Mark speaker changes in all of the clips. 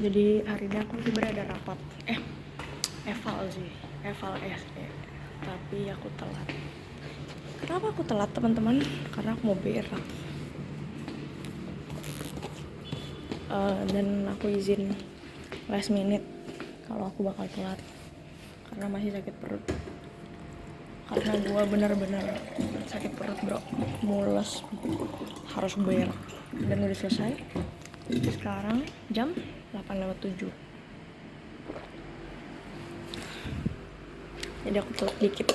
Speaker 1: Jadi hari ini aku sebenarnya ada rapat eval sih, eval SE, tapi aku telat. Kenapa aku telat teman-teman? Karena aku mau berak. Dan aku izin last minute kalau aku bakal telat karena masih sakit perut. Karena gua bener-bener sakit perut bro, mules, harus berak. Dan udah selesai. Sekarang jam 8:07. Jadi aku telat dikit.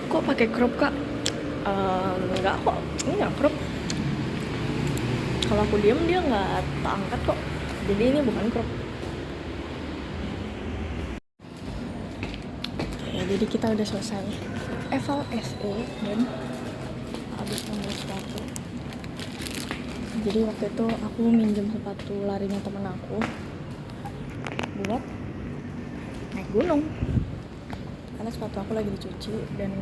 Speaker 1: Kok pakai crop kak? Enggak kok, ini nggak crop. Kalau aku diem dia nggak angkat kok. Jadi ini bukan crop. Ya, jadi kita udah selesai eval SE dan habis ngambil sepatu. Jadi waktu itu aku minjem sepatu larinya temen aku buat naik gunung. Karena sepatu aku lagi dicuci dan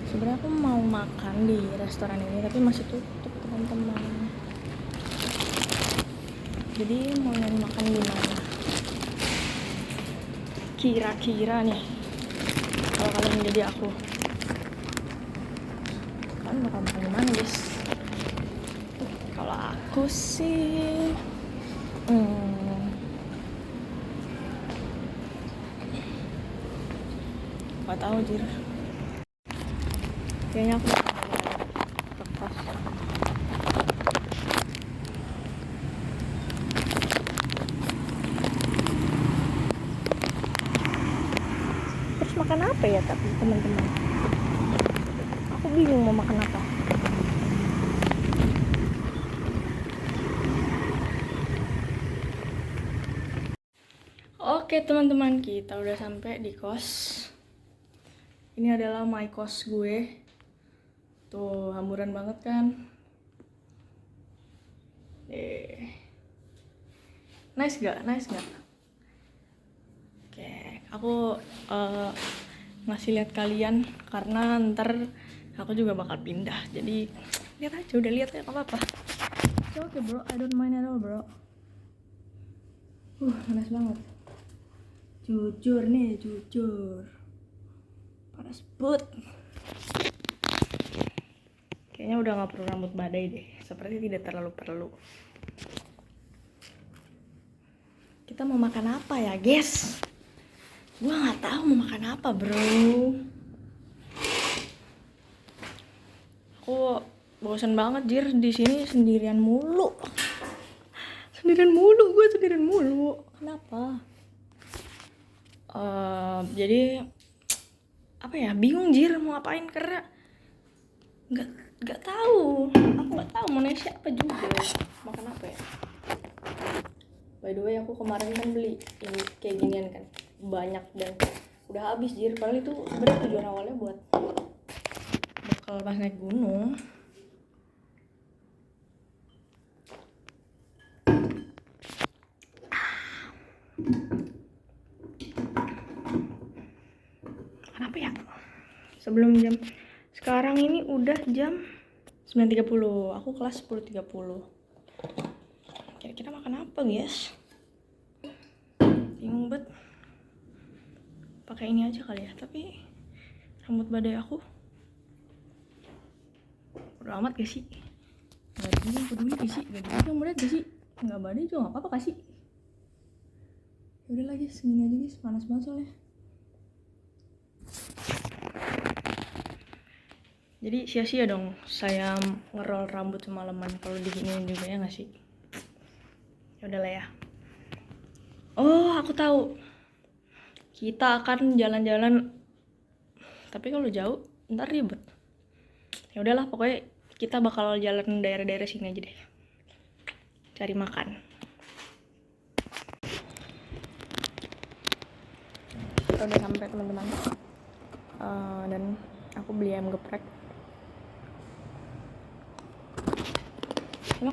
Speaker 1: sebenarnya aku mau makan di restoran ini tapi masih tutup teman-teman. Jadi mau nyari makan di mana? Kira-kira nih kalau kalian jadi aku, kalian bakal makan di mana guys? Kalau aku sih nggak tahu jir. Kayaknya aku lepas. Terus makan apa ya tapi teman-teman? Aku bingung mau makan apa. Oke teman-teman, kita udah sampai di kos. Ini adalah my kos gue. Tuh, hamburan banget kan? Nice gak? Oke, aku ngasih lihat kalian karena ntar aku juga bakal pindah. Jadi lihat aja, udah lihat ya, apa-apa. Oke bro, I don't mind at all bro. Panas banget. Jujur nih, panas but. Kayaknya udah gak perlu rambut badai deh. Seperti tidak terlalu perlu. Kita mau makan apa ya guys? Gua gak tahu mau makan apa bro. Aku bosan banget jir di sini sendirian mulu. Gue sendirian mulu. Kenapa? Jadi apa ya? Bingung jir mau ngapain karena nggak tahu. Aku nggak tahu mau nanya siapa juga. Makan apa ya? By the way aku kemarin kan beli ini kayak ginian kan banyak dan udah habis jir. Padahal itu sebenarnya tujuan awalnya buat bakal pas naik gunung. Kenapa ya? Sebelum jam sekarang ini udah jam 9.30. Aku kelas 10.30. Kira-kira makan apa guys? Bingung banget. Pakai ini aja kali ya. Tapi rambut badai aku udah amat gak sih? Gak peduli gak sih? Gak yang mudah gak sih? Gak badai juga gak apa-apa kasih. Yaudah lah guys, segini aja guys. Panas banget soalnya. Jadi sia-sia dong saya ngerol rambut semalaman kalau diginiin juga ya nggak sih? Ya udahlah ya. Oh aku tahu. Kita akan jalan-jalan. Tapi kalau jauh ntar ribet. Ya udahlah pokoknya kita bakal jalan daerah-daerah sini aja deh. Cari makan. Kita udah sampai teman-teman. Dan aku beli ayam geprek. Enak.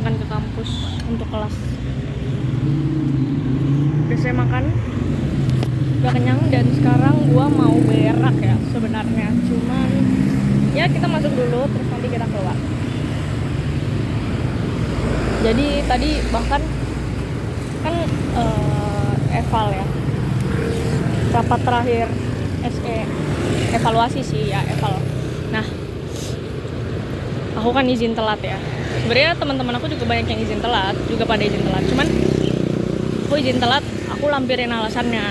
Speaker 1: akan ke kampus untuk kelas. Udah saya makan, udah kenyang, dan sekarang gua mau berak ya sebenarnya. Cuman ya kita masuk dulu terus nanti kita keluar. Jadi tadi bahkan kan eval ya, rapat terakhir SE, evaluasi sih ya, eval. Nah, aku kan izin telat ya. Sebenarnya teman-teman aku juga banyak yang izin telat, juga pada izin telat. Cuman aku izin telat, aku lampirin alasannya.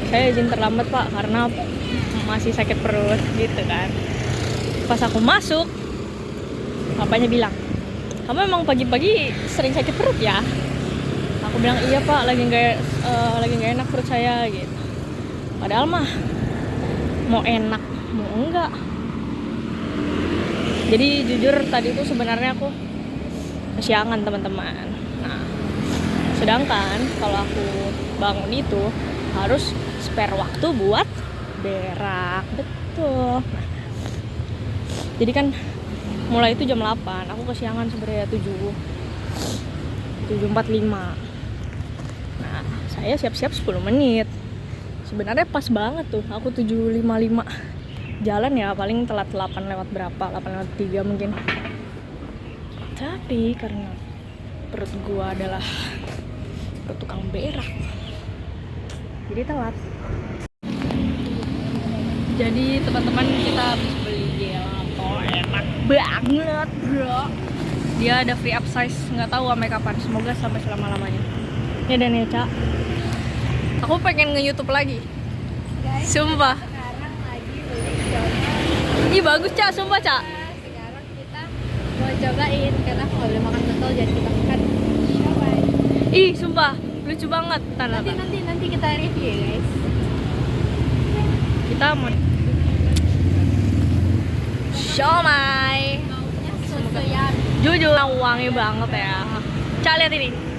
Speaker 1: Saya izin terlambat pak karena masih sakit perut gitu kan. Pas aku masuk, bapaknya bilang, kamu emang pagi-pagi sering sakit perut ya? Aku bilang iya pak, lagi nggak enak perut saya gitu. Padahal mah mau enak mau enggak. Jadi jujur tadi itu sebenarnya aku kesiangan teman-teman. Nah, sedangkan kalau aku bangun itu harus spare waktu buat berak, betul. Nah, jadi kan mulai itu jam 8, aku kesiangan sebenarnya 7.45. Nah, saya siap-siap 10 menit. Sebenarnya pas banget tuh, aku 7.55 jalan ya, paling telat 8 lewat berapa, 8 lewat 3 mungkin. Tapi karena perut gua adalah perut tukang berak, jadi telat. Jadi teman-teman, kita habis beli gelato, enak banget bro. Dia ada free upsize, nggak tahu sampai kapan, semoga sampai selama-lamanya. Ini ada Neca. Aku pengen nge-YouTube lagi.
Speaker 2: Guys,
Speaker 1: Sumpah.
Speaker 2: sekarang lagi beli siomay.
Speaker 1: Ih bagus Cak, sumpah Cak.
Speaker 2: Sekarang kita mau cobain karena aku nggak boleh makan betul, jadi kita makan siomay.
Speaker 1: Ih sumpah, lucu banget.
Speaker 2: Nanti kita review ya guys.
Speaker 1: Kita mau siomay.
Speaker 2: Maunya sesuai.
Speaker 1: Jujur wangi banget ya. Cak lihat ini.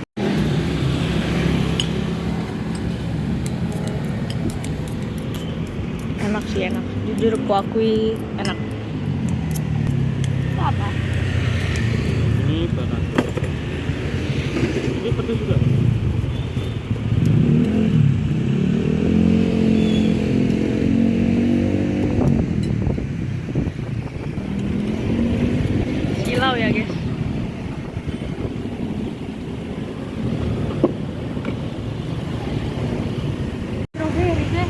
Speaker 1: Enak sih, enak. Jujur aku akui enak.
Speaker 2: Itu apa?
Speaker 3: Ini bakso. Ini pedas juga.
Speaker 1: Silau ya guys.
Speaker 2: Strawberry deh.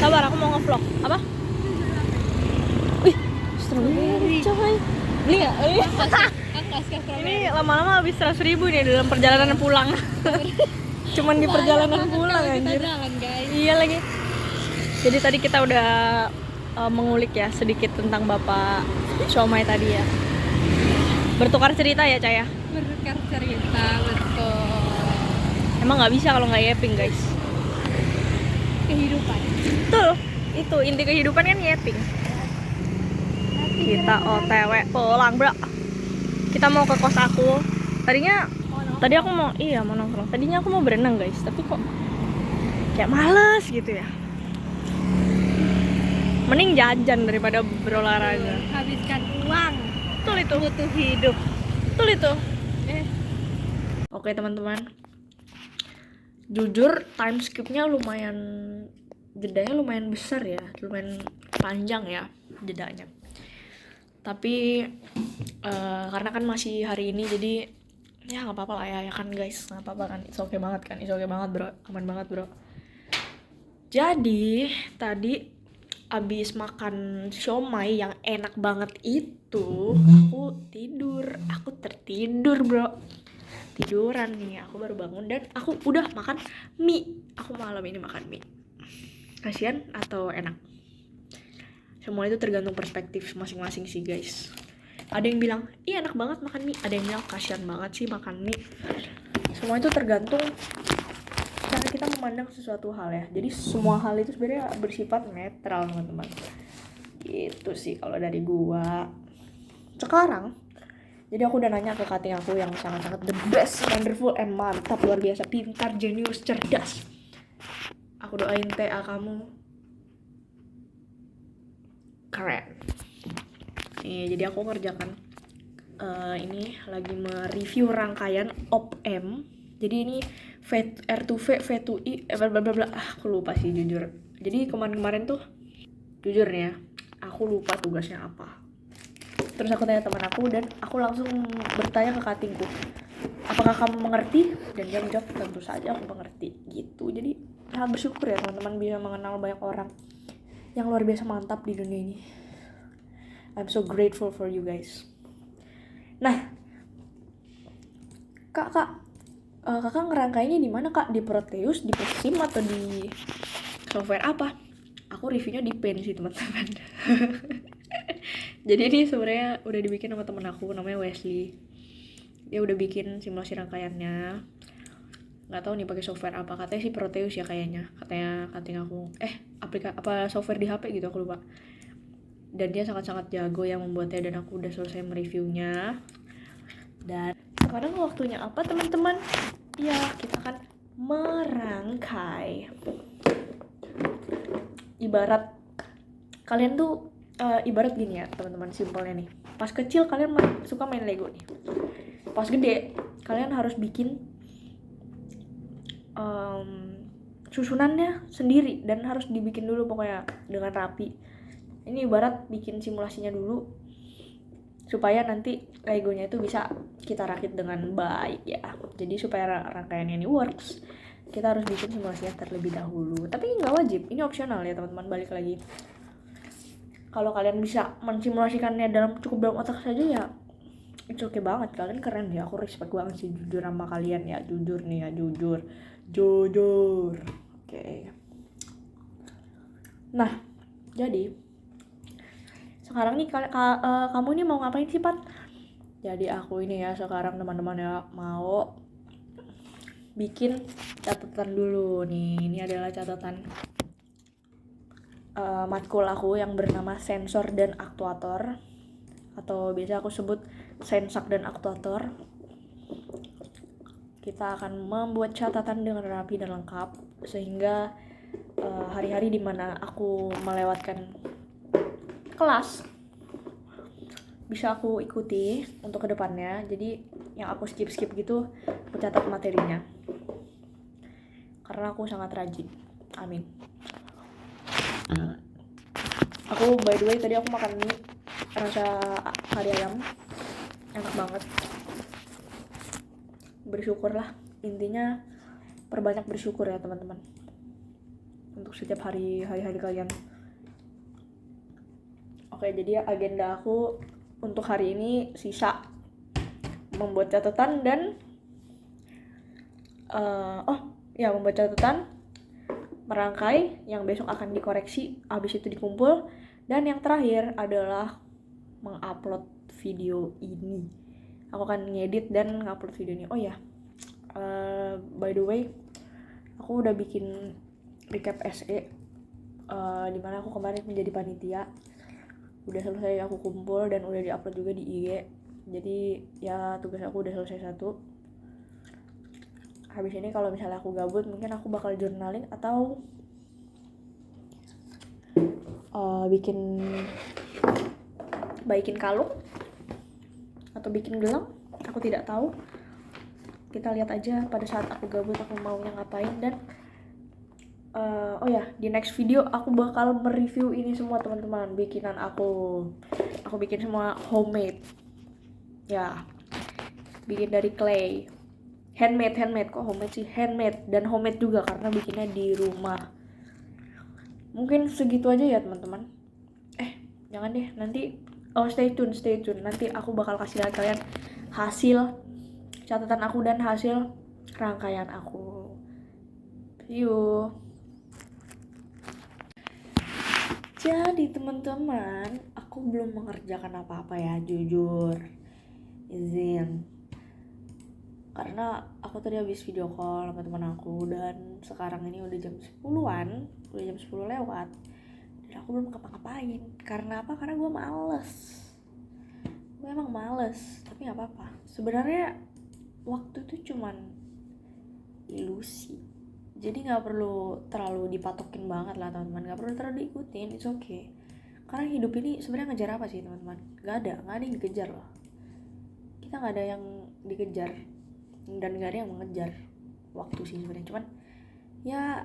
Speaker 1: Sabar, aku mau nge-vlog. Apa? Wih, strawberry coy. Beli nggak? Ini lama-lama habis 100.000 nih dalam perjalanan pulang. Cuman di perjalanan pulang anjir.
Speaker 2: Jalan guys.
Speaker 1: Iya lagi. Jadi tadi kita udah mengulik ya sedikit tentang Bapak siomay tadi ya. Bertukar cerita ya, Caya.
Speaker 2: Bertukar cerita, betul.
Speaker 1: Emang nggak bisa kalau nggak yapping, guys.
Speaker 2: Kehidupan.
Speaker 1: Betul. Itu inti kehidupan kan yapping. Kita OTW pulang, Bro. Kita mau ke kos aku. Tadi aku mau nongkrong. Tadinya aku mau berenang, guys, tapi kok kayak males gitu ya. Mending jajan daripada berolahraga.
Speaker 2: Habiskan uang.
Speaker 1: Betul itu.
Speaker 2: Butuh hidup.
Speaker 1: Betul itu. Oke, teman-teman. Jujur time skipnya lumayan, jedanya lumayan besar ya, lumayan panjang ya jedanya. Tapi karena kan masih hari ini, jadi ya nggak apa-apa lah ya kan guys, nggak apa-apa kan, it's okay banget kan, it's okay banget bro, aman banget bro. Jadi tadi abis makan siomay yang enak banget itu, aku tertidur bro, tiduran nih, aku baru bangun dan aku udah makan mie. Aku malam ini makan mie, kasian atau enak, semua itu tergantung perspektif masing-masing sih guys. Ada yang bilang, iya enak banget makan mie. Ada yang bilang, kasian banget sih makan mie. Semua itu tergantung cara kita memandang sesuatu hal ya. Jadi semua hal itu sebenarnya bersifat netral teman-teman. Gitu sih kalau dari gua. Sekarang, jadi aku udah nanya ke cutting aku yang sangat-sangat the best, wonderful, and mantap, luar biasa, pintar, jenius, cerdas. Aku doain TA kamu keren. Nih, jadi aku ngerjakan ini lagi mereview rangkaian OPM. Jadi ini R2V, V2I, bla bla bla. Aku lupa sih jujur. Jadi kemarin tuh jujur nih ya, aku lupa tugasnya apa. Terus aku tanya teman aku dan aku langsung bertanya ke katingku, apakah kamu mengerti? Dan dia menjawab, tentu saja aku mengerti gitu. Jadi sangat bersyukur ya teman-teman bisa mengenal banyak orang yang luar biasa mantap di dunia ini. I'm so grateful for you guys. Nah, kakak ngerangkainya di mana kak? Di Proteus, di Prosim, atau di software apa? Aku reviewnya di Paint sih teman-teman. Jadi ini sebenarnya udah dibikin sama temen aku namanya Wesley. Dia udah bikin simulasi rangkaiannya. Nggak tahu nih pakai software apa, katanya sih Proteus ya kayaknya. Katanya kating aku. Software di HP gitu aku lupa. Dan dia sangat-sangat jago yang membuatnya dan aku udah selesai mereviewnya. Dan sekarang waktunya apa teman-teman? Ya, kita akan merangkai. Ibarat kalian tuh ibarat gini ya teman-teman, simpelnya nih. Pas kecil kalian suka main Lego nih. Pas gede kalian harus bikin susunannya sendiri dan harus dibikin dulu pokoknya dengan rapi. Ini ibarat bikin simulasinya dulu supaya nanti Legonya itu bisa kita rakit dengan baik ya. Jadi supaya rangkaiannya ini works, kita harus bikin simulasinya terlebih dahulu. Tapi nggak wajib, ini opsional ya teman-teman. Balik lagi, kalau kalian bisa mensimulasikannya cukup dalam otak saja ya, it's okay banget, kalian keren ya. Aku respect banget sih jujur sama kalian ya, jujur nih ya, jujur. Oke. Nah, jadi sekarang nih kamu ini mau ngapain sih Pat? Jadi aku ini ya sekarang teman-teman ya mau bikin catatan dulu nih. Ini adalah catatan matkul aku yang bernama sensor dan aktuator, atau biasa aku sebut sensak dan aktuator. Kita akan membuat catatan dengan rapi dan lengkap sehingga hari-hari dimana aku melewatkan kelas bisa aku ikuti untuk kedepannya. Jadi yang aku skip gitu aku catat materinya karena aku sangat rajin. Amin. Aku by the way tadi aku makan mie rasa kari ayam, enak banget. Bersyukurlah, intinya perbanyak bersyukur ya teman-teman untuk setiap hari kalian. Oke, jadi agenda aku untuk hari ini sisa membuat catatan dan membuat catatan, merangkai yang besok akan dikoreksi, habis itu dikumpul, dan yang terakhir adalah mengupload video ini. Aku akan ngedit dan ngupload video ini. Oh ya, by the way, aku udah bikin recap SE dimana aku kemarin menjadi panitia. Udah selesai aku kumpul dan udah diupload juga di IG. Jadi ya tugas aku udah selesai satu. Habis ini kalau misalnya aku gabut, mungkin aku bakal journaling atau bikin kalung atau bikin gelang. Aku tidak tahu. Kita lihat aja pada saat aku gabut aku maunya ngapain. Dan di next video aku bakal mereview ini semua teman-teman, bikinan aku bikin semua homemade ya, bikin dari clay, handmade kok homemade sih, handmade dan homemade juga karena bikinnya di rumah. Mungkin segitu aja ya teman-teman. Jangan deh, nanti stay tune, nanti aku bakal kasih lihat kalian hasil catatan aku dan hasil rangkaian aku. See you. Jadi teman-teman, aku belum mengerjakan apa-apa ya, jujur. Izin. Karena aku tadi habis video call sama teman aku dan sekarang ini udah jam 10-an, udah jam 10 lewat. Dan aku belum ngapa-ngapain. Karena apa? Karena gue males. Gue emang males, tapi gak apa-apa. Sebenarnya waktu itu cuman ilusi. Jadi gak perlu terlalu dipatokin banget lah teman-teman. Gak perlu terlalu diikutin, it's okay. Karena hidup ini sebenarnya ngejar apa sih teman-teman? Gak ada yang dikejar loh. kita nggak ada yang dikejar dan nggak ada yang mengejar waktu sih sebenarnya. Cuman ya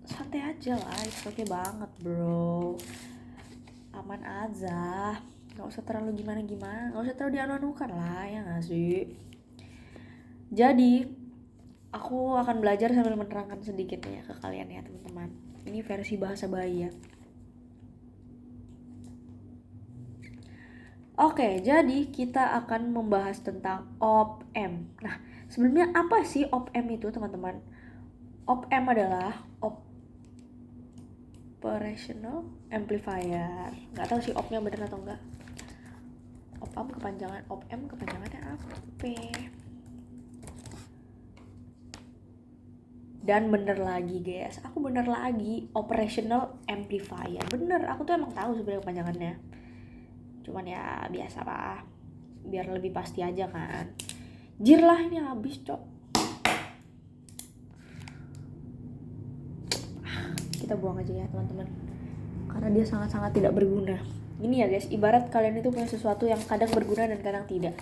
Speaker 1: santai aja lah, it's okay banget bro, aman aja, nggak usah terlalu gimana, nggak usah terlalu dianu-anukan lah, ya nggak sih. Jadi aku akan belajar sambil menerangkan sedikit ya ke kalian ya teman-teman. Ini versi bahasa bayi ya. Oke, jadi kita akan membahas tentang op-amp. Nah, sebelumnya apa sih op-amp itu teman-teman? Op-amp adalah operational amplifier. Nggak tahu sih op-nya bener atau enggak. Op-amp kepanjangannya apa? Dan bener lagi guys, aku bener lagi, operational amplifier. Bener, aku tuh emang tahu sebenarnya kepanjangannya. Cuman ya biasa lah, biar lebih pasti aja kan. Jir lah, ini habis cok. Kita buang aja ya teman-teman, karena dia sangat-sangat tidak berguna. Ini ya guys, ibarat kalian itu punya sesuatu yang kadang berguna dan kadang tidak.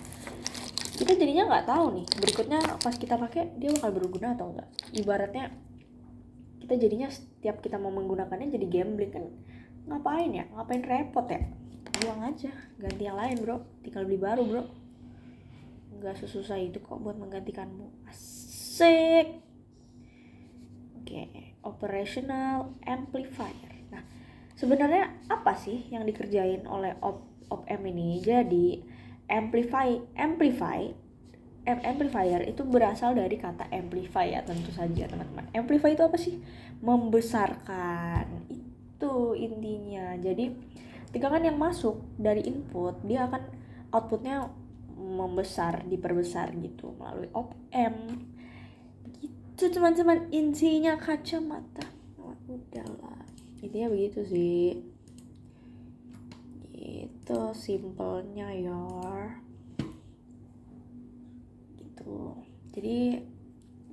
Speaker 1: Kita jadinya nggak tahu nih berikutnya pas kita pakai dia bakal berguna atau enggak. Ibaratnya kita jadinya setiap kita mau menggunakannya jadi gambling kan. Ngapain repot ya, buang aja, ganti yang lain bro, tinggal beli baru bro, nggak sesusah itu kok buat menggantikanmu. Asik. Oke, operational amplifier. Nah, sebenarnya apa sih yang dikerjain oleh op-amp ini? Jadi amplifier itu berasal dari kata amplify ya, tentu saja teman-teman. Amplify itu apa sih? Membesarkan, itu intinya. Jadi tegangan yang masuk dari input dia akan outputnya diperbesar gitu melalui op-amp gitu teman-teman, intinya kacamata. Udahlah, intinya begitu sih, itu simpelnya ya gitu. Jadi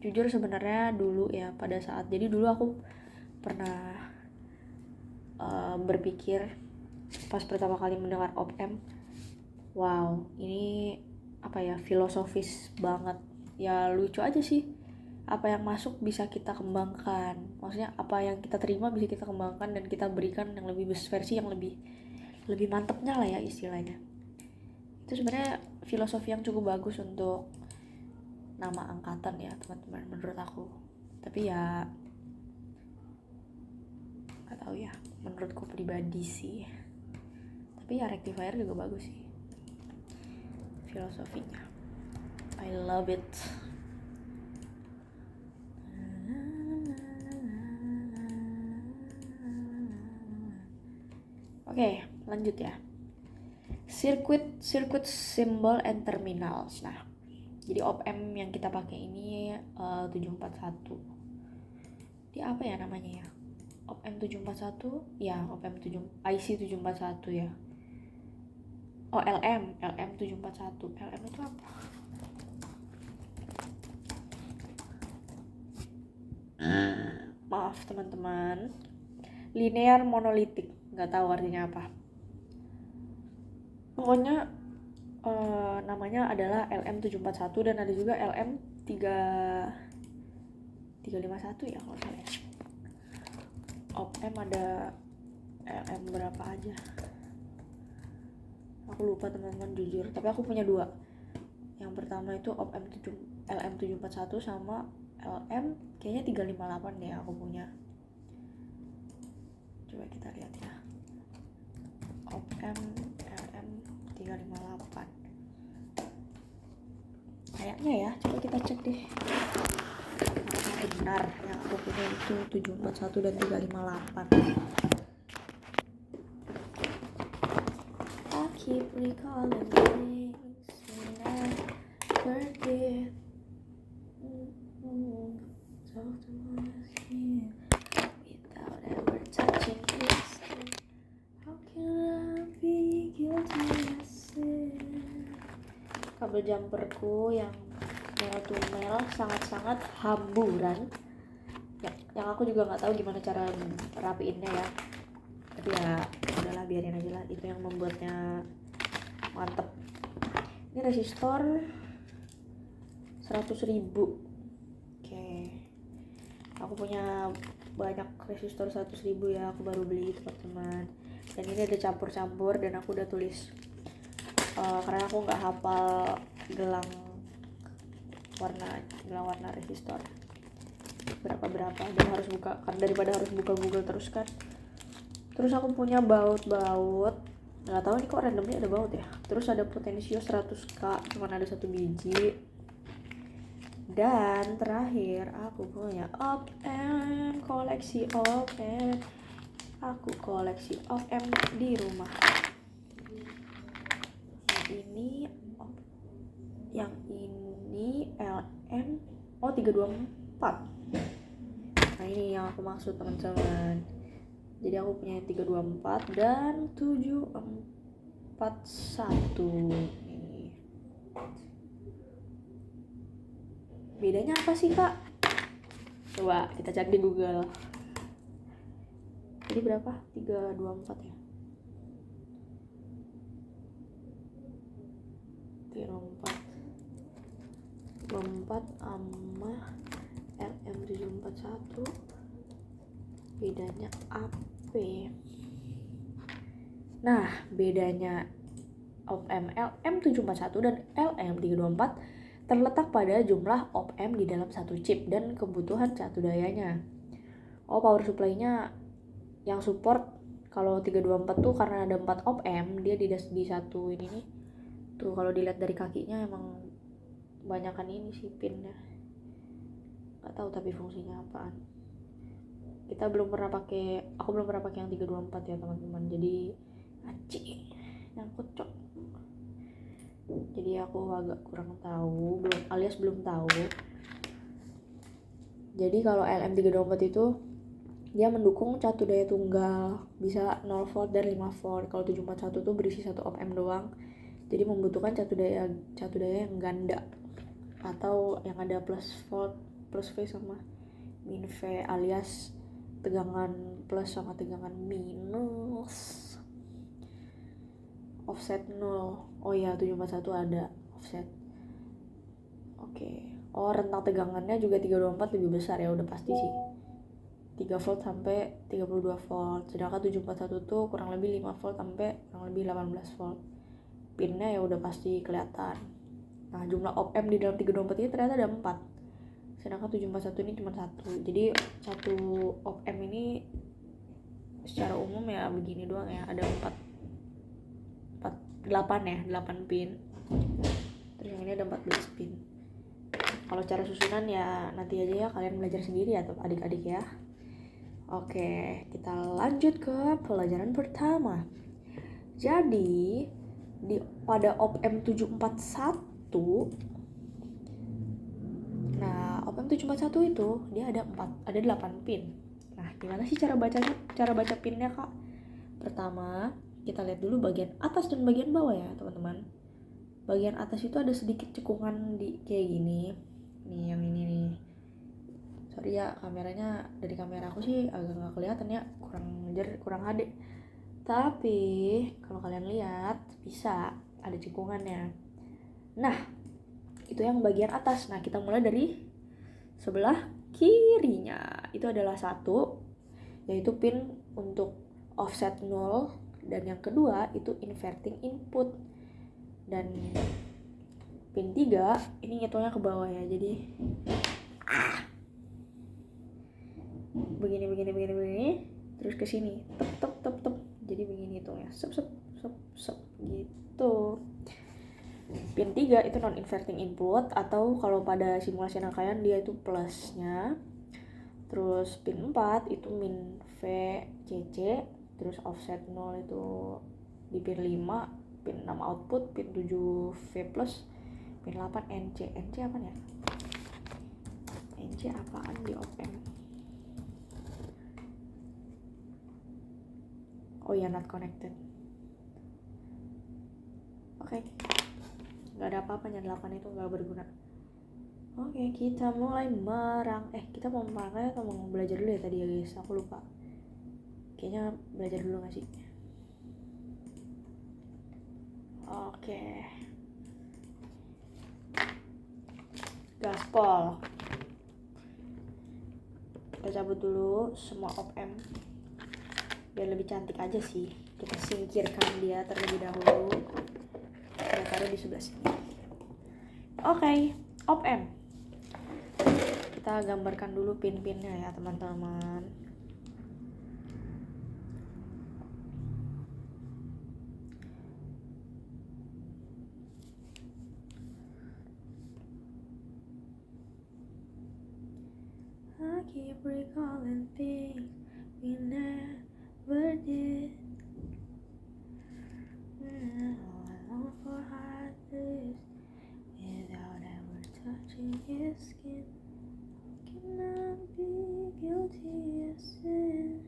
Speaker 1: jujur sebenarnya dulu ya, jadi dulu aku pernah berpikir pas pertama kali mendengar op-amp, wow ini apa ya, filosofis banget ya, lucu aja sih. Apa yang masuk bisa kita kembangkan, maksudnya apa yang kita terima bisa kita kembangkan dan kita berikan yang lebih versi yang lebih mantepnya lah ya istilahnya. Itu sebenarnya filosofi yang cukup bagus untuk nama angkatan ya teman-teman menurut aku. Tapi ya nggak tahu ya, menurutku pribadi sih. Tapi ya rectifier juga bagus sih filosofinya, I love it. Oke, lanjut ya. Circuit symbol and terminals. Nah, jadi op-amp yang kita pakai ini 741. Dia apa ya namanya ya? Op-amp 741? Ya, op-amp IC 741 ya. Oh, LM 741. LM itu apa? Maaf teman-teman. Linear monolitik. Nggak tahu artinya apa. Pokoknya namanya adalah LM741 dan ada juga LM351 ya kalau salah. Op-amp ada LM berapa aja? Aku lupa teman-teman jujur, tapi aku punya dua. Yang pertama itu op-amp LM741 sama LM kayaknya 358 deh aku punya. Coba kita lihat ya. Op-amp LM 358 kayaknya ya, coba kita cek deh apakah benar yang aku punya itu 741 dan 358. I keep recalling things when I forget. Talk to us here without ever touching this. How can I be guilty of sin? Kabel jumperku yang mel sangat-sangat hamburan ya, yang aku juga nggak tahu gimana cara rapiinnya ya, tapi ya udahlah biarin aja lah, itu yang membuatnya mantep. Ini resistor 100.000. Oke, aku punya banyak resistor 100.000 ya, aku baru beli teman-teman. Dan ini ada campur-campur dan aku udah tulis karena aku nggak hafal gelang warna resistor berapa dan harus buka kan, daripada harus buka Google terus kan. Terus aku punya baut, nggak tahu nih kok randomnya ada baut ya. Terus ada potensio 100k, cuman ada 1 biji. Dan terakhir aku punya op-amp, koleksi op-amp. Aku koleksi op-amp di rumah. Yang ini LM 324. Nah ini yang aku maksud teman-teman. Jadi aku punya 324 dan 741 nih. Bedanya apa sih kak? Coba kita cari di Google. Jadi berapa? 324 ya? 324 sama LM741 bedanya apa? Nah, bedanya op-amp LM741 dan LM324 terletak pada jumlah op-amp di dalam satu chip dan kebutuhan satu dayanya. Power supply-nya yang support kalau 324 tuh karena ada 4 op-amp, dia di satu ini nih. Tuh kalau dilihat dari kakinya emang banyakan ini sih pinnya. Nggak tahu tapi fungsinya apaan. Aku belum pernah pakai yang 324 ya teman-teman. Jadi anjing nyangkut cok. Jadi aku agak kurang tahu, belum tahu. Jadi kalau LM324 itu dia mendukung catu daya tunggal, bisa 0 volt dan 5 volt. Kalau 741 tuh berisi 1 op-amp doang. Jadi membutuhkan catu daya yang ganda atau yang ada plus V sama min V, alias tegangan plus sama tegangan minus. Offset 0. Oh iya, 741 ada offset. Oke. Oh, rentang tegangannya juga 324 lebih besar ya, udah pasti sih. 3 volt sampai 32 volt. Sedangkan 741 tuh kurang lebih 5 volt sampai kurang lebih 18 volt. Pinnya ya udah pasti kelihatan. Nah, jumlah op-amp di dalam 324 ini ternyata ada 4. Sedangkan 741 ini cuma 1. Jadi satu op-amp ini secara umum ya begini doang ya, ada 8 pin. Terus yang ini ada 14 pin. Kalau cara susunan ya nanti aja ya, kalian belajar sendiri ya adik-adik ya. Oke, kita lanjut ke pelajaran pertama. Jadi pada op-amp 741, nah op-amp 741 itu dia ada 8 pin. Nah, gimana sih cara baca pinnya kak? Pertama, kita lihat dulu bagian atas dan bagian bawah ya teman-teman. Bagian atas itu ada sedikit cekungan di kayak gini. Nih yang ini nih. Sorry ya, kameranya dari kamera aku sih agak nggak kelihatan ya, kurang HD. Tapi kalau kalian lihat bisa ada cekungannya. Nah, itu yang bagian atas. Nah, kita mulai dari sebelah kirinya. Itu adalah 1, yaitu pin untuk offset 0, dan yang kedua itu inverting input. Dan pin 3 ini ngitungnya ke bawah ya. Jadi begini terus ke sini tep. Jadi begini hitungnya sep gitu. Pin 3 itu non inverting input, atau kalau pada simulasi rangkaian dia itu plusnya. Terus pin 4 itu min V CC, terus offset 0 itu di pin 5, pin 6 output, pin 7 V plus, pin 8 NC apa ya? NC apaan di op-amp? Oh ya, not connected. Oke. Gak ada apa-apanya, 8 itu gak berguna. Oke, kita mulai kita mau merangkai atau mau belajar dulu ya tadi ya guys? Aku lupa. Kayaknya belajar dulu gak sih? Oke. gaspol. Kita cabut dulu semua op-m biar lebih cantik aja sih. Kita singkirkan dia terlebih dahulu. Kita taruh di sebelah sini. Oke, op-m. Kita gambarkan dulu pin-pinnya ya teman-teman. I keep recalling things we never did. I long for heartless without ever touching his skin. Can I be guilty of sin?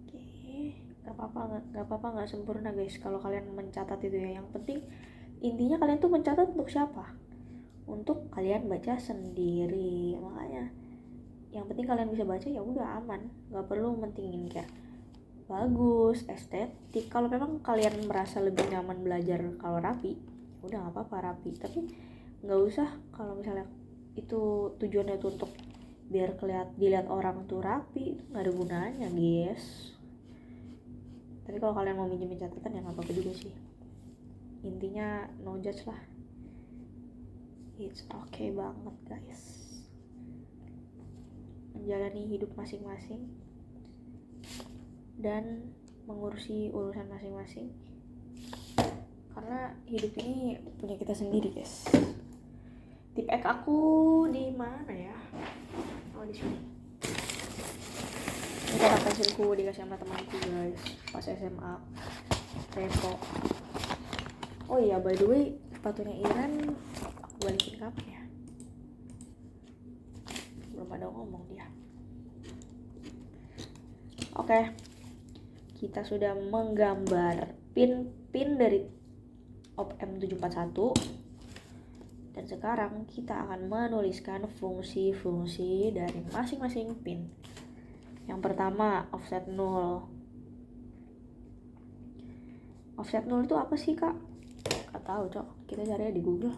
Speaker 1: Oke, nggak apa-apa nggak sempurna guys kalau kalian mencatat itu ya. Yang penting intinya kalian tuh mencatat untuk siapa? Untuk kalian baca sendiri. Makanya yang penting kalian bisa baca ya udah aman, nggak perlu mentingin kayak bagus, estetik. Kalau memang kalian merasa lebih nyaman belajar kalau rapi, ya udah nggak apa-apa rapi. Tapi nggak usah kalau misalnya itu tujuannya tuh untuk biar dilihat orang tuh rapi, itu nggak ada gunanya guys. Tapi kalau kalian mau minjemin catatan ya nggak apa-apa juga sih. Intinya no judge lah. It's okay banget guys. Menjalani hidup masing-masing dan mengurusi urusan masing-masing. Karena hidup ini punya kita sendiri guys. Tip ek aku di mana ya? Oh di sini. Ini cara pensilku dikasih sama temanku guys pas SMA. Repo. Oh iya, by the way, sepatunya Iran aku balikin kapan ya? Belum ada ngomong dia. Oke, kita sudah menggambar pin dari op-m 741 dan sekarang kita akan menuliskan fungsi-fungsi dari masing-masing pin. Yang pertama, offset 0. Offset 0 itu apa sih kak? Gak tahu cok, kita cari di Google.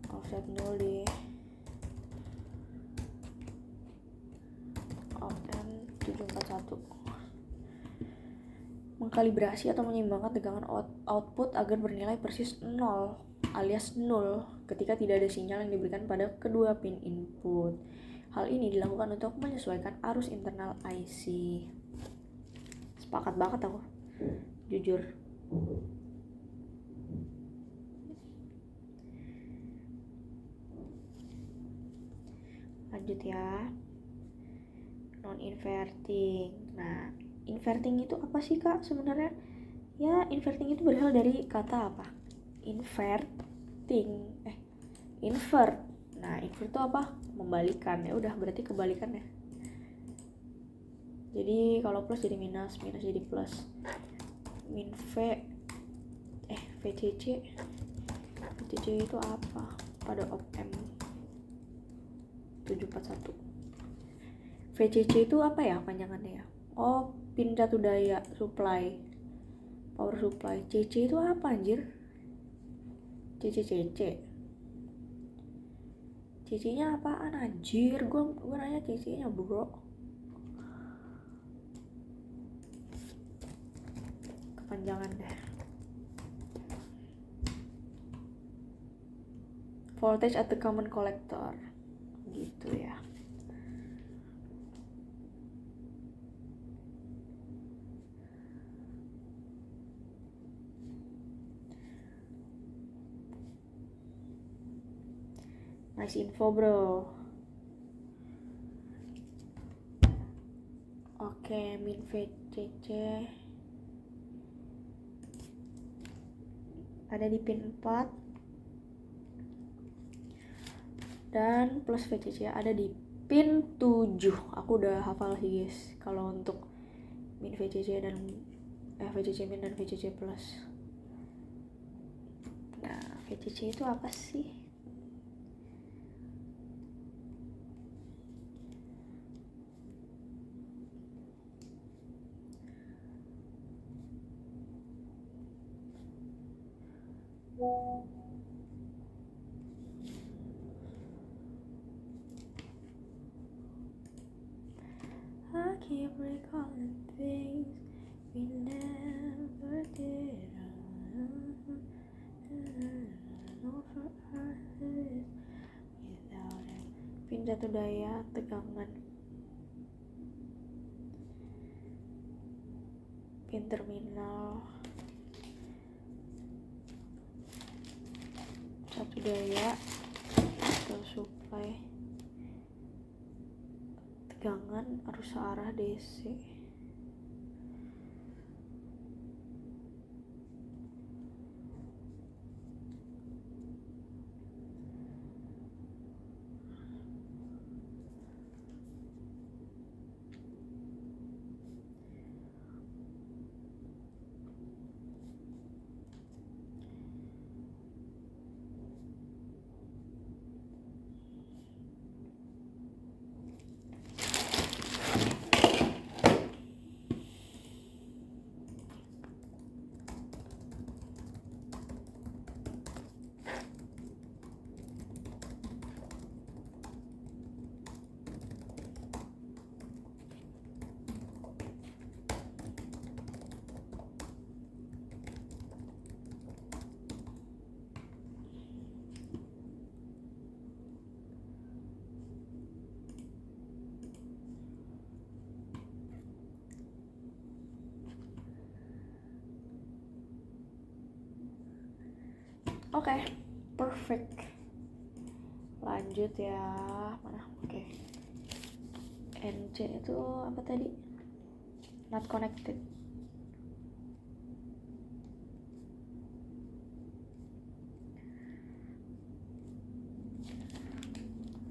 Speaker 1: Offset 0 di op-m 741. Mengkalibrasi atau menyeimbangkan tegangan output agar bernilai persis 0 alias 0 ketika tidak ada sinyal yang diberikan pada kedua pin input. Hal ini dilakukan untuk menyesuaikan arus internal IC. Sepakat banget aku, jujur. Lanjut ya. Non-inverting. Nah, inverting itu apa sih kak sebenarnya? Ya, inverting itu berasal dari kata apa? Invert. Nah, invert itu apa? Membalikan. Ya udah, berarti kebalikan ya. Jadi kalau plus jadi minus, minus jadi plus. VCC itu apa? Pada op-m 741. VCC itu apa ya panjangannya ya? Oh, pin satu daya supply, power supply. CC itu apa anjir? CC-nya apaan anjir? Gua nanya CC-nya bro. Kepanjangan deh. Voltage at the common collector. Gitu ya. Nice info bro. Oke, min VCC ada di pin 4 dan plus VCC ada di pin 7. Aku udah hafal sih guys kalau untuk min VCC dan VCC min dan VCC plus. Nah, VCC itu apa sih? I keep recalling things we never did. Over our heads without it. Pindah tuh daya tegangan. Pin terminal. Satu daya atau supply. Tegangan arus searah DC. Oke, perfect. Lanjut ya. Mana? Oke. NC itu apa tadi? Not connected.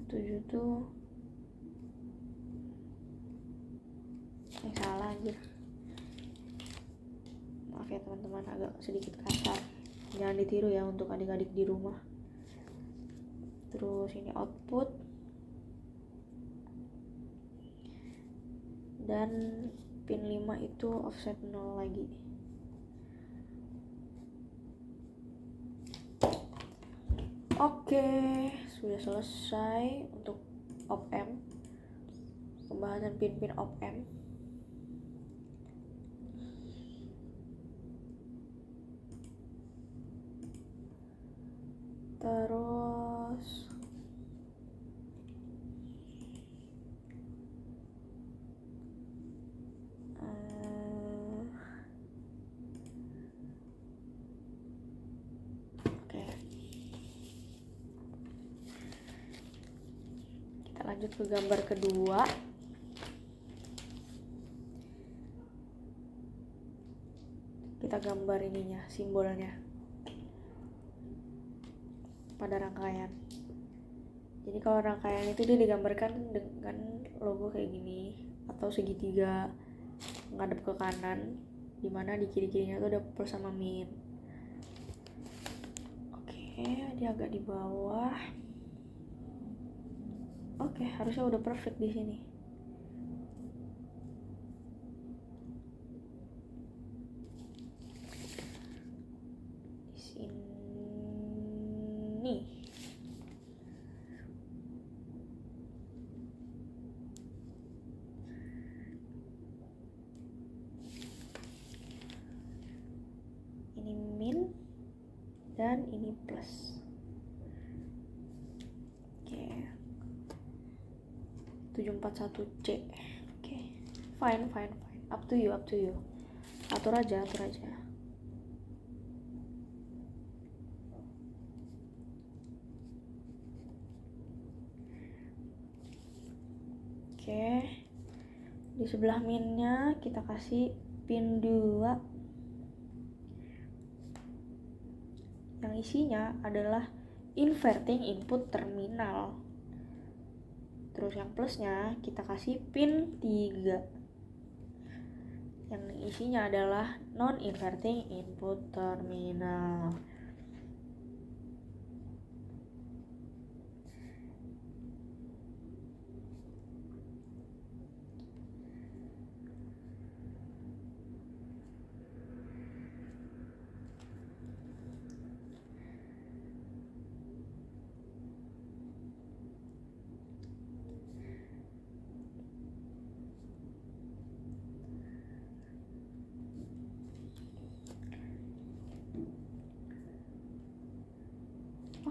Speaker 1: Tujuh tuh salah aja. Maaf ya teman-teman, agak sedikit kasar. Jangan ditiru ya untuk adik-adik di rumah. Terus ini output. Dan pin 5 itu offset 0 lagi. Oke, sudah selesai untuk op-amp. Pembahasan pin-pin op-amp. Terus oke. Kita lanjut ke gambar kedua. Kita gambar ininya, simbolnya pada rangkaian. Jadi kalau rangkaian itu dia digambarkan dengan logo kayak gini atau segitiga ngadep ke kanan, dimana di kiri-kirinya tuh ada plus sama min. Oke, dia agak di bawah. Oke, harusnya udah perfect di sini. Di sini. Ini min dan ini plus. Oke. 741C. Oke. Fine. Up to you. Atur aja. Oke. Di sebelah minnya kita kasih pin 2 yang isinya adalah inverting input terminal. Terus yang plusnya kita kasih pin 3 yang isinya adalah non-inverting input terminal.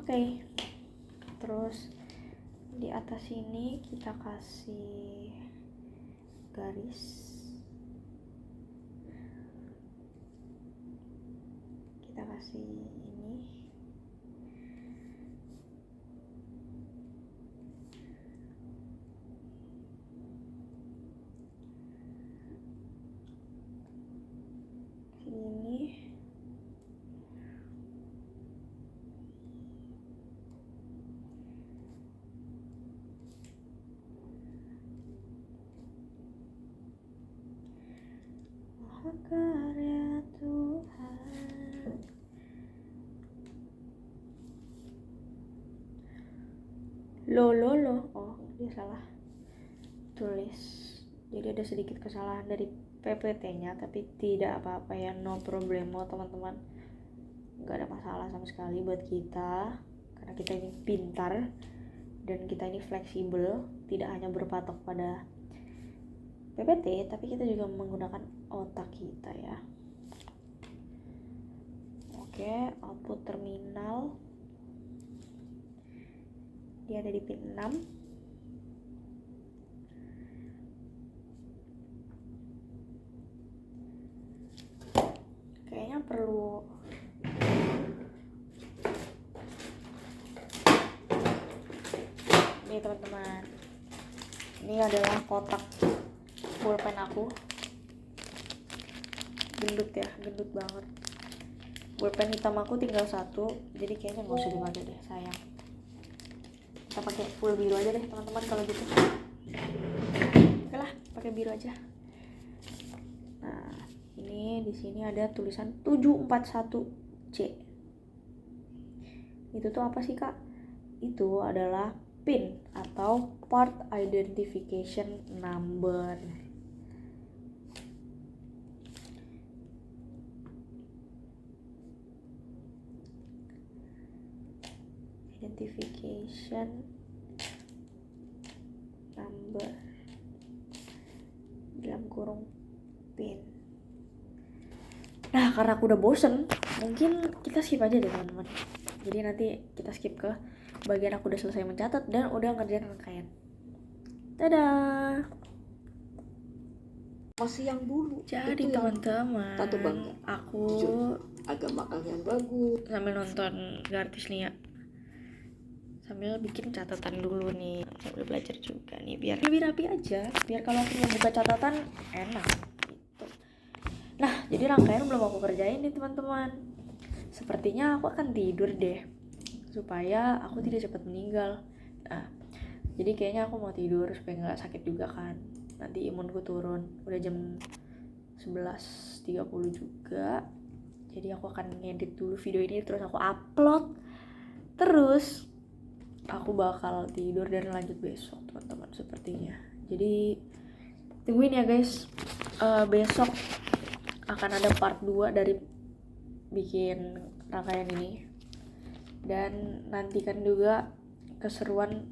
Speaker 1: Oke. Terus di atas ini kita kasih garis. Kita kasih ini. Ini. Karya Tuhan. Lo. Oh, dia salah tulis. Jadi ada sedikit kesalahan dari PPT-nya, tapi tidak apa-apa ya, no problemo teman-teman. Nggak ada masalah sama sekali buat kita, karena kita ini pintar dan kita ini fleksibel, tidak hanya berpatok pada PPT, tapi kita juga menggunakan otak kita ya. Oke, output terminal dia ada di pin 6. Kayaknya perlu nih teman-teman, ini adalah kotak pulpen aku. Gendut banget. Pulpen hitam aku tinggal 1, jadi kayaknya nggak usah dipakai deh, sayang. Kita pakai full biru aja deh teman-teman kalau gitu. Oke lah, pakai biru aja. Nah, ini di sini ada tulisan 741C. Itu tuh apa sih, Kak? Itu adalah PIN atau Part Identification Number. Identification number dalam kurung PIN. Nah, karena aku udah bosen, mungkin kita skip aja deh teman-teman. Jadi nanti kita skip ke bagian aku udah selesai mencatat dan udah ngerjain rangkaian. Dadah.
Speaker 4: Masih yang dulu.
Speaker 1: Jadi
Speaker 4: itu yang
Speaker 1: teman-teman,
Speaker 4: Tato Bangga.
Speaker 1: aku
Speaker 4: agama kalian bagus.
Speaker 1: sambil nonton Gartis nih ya, sambil bikin catatan dulu nih, sambil belajar juga nih biar lebih rapi aja, biar kalau aku mau buka catatan enak gitu. Nah, jadi rangkaian belum aku kerjain nih teman-teman. Sepertinya aku akan tidur deh, supaya aku tidak cepat meninggal. Nah, jadi kayaknya aku mau tidur supaya nggak sakit juga kan, nanti imunku turun. Udah jam 11.30 juga, jadi aku akan ngedit dulu video ini, terus aku upload, terus aku bakal tidur dan lanjut besok teman-teman sepertinya. Jadi tungguin ya guys, besok akan ada part 2 dari bikin rangkaian ini. Dan nantikan juga keseruan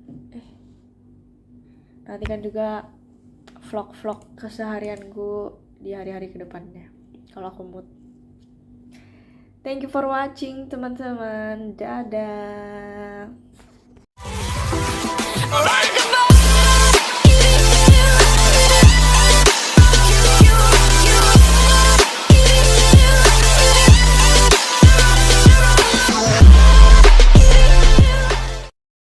Speaker 1: nantikan juga vlog-vlog keseharianku di hari-hari kedepannya kalau aku mood. Thank you for watching teman-teman. Dadah.
Speaker 5: Alright.